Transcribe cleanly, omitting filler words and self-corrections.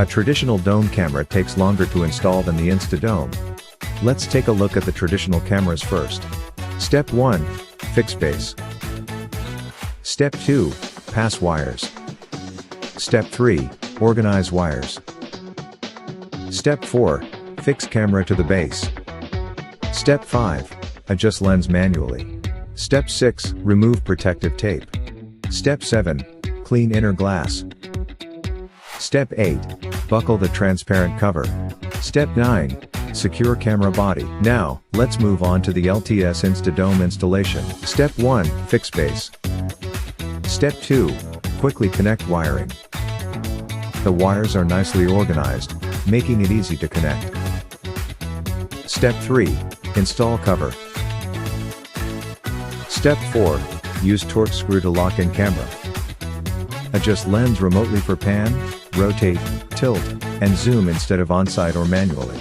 A traditional dome camera takes longer to install than the InstaDome. Let's take a look at the traditional cameras first. Step 1. Fix base. Step 2. Pass wires. Step 3. Organize wires. Step 4. Fix camera to the base. Step 5. Adjust lens manually. Step 6. Remove protective tape. Step 7. Clean inner glass. Step 8. Buckle the transparent cover. Step 9. Secure camera body. Now, let's move on to the LTS InstaDome installation. Step 1. Fix base. Step 2. Quickly connect wiring. The wires are nicely organized, making it easy to connect. Step 3. Install cover. Step 4. Use torque screw to lock in camera. Adjust lens remotely for pan, rotate, tilt, and zoom instead of on-site or manually.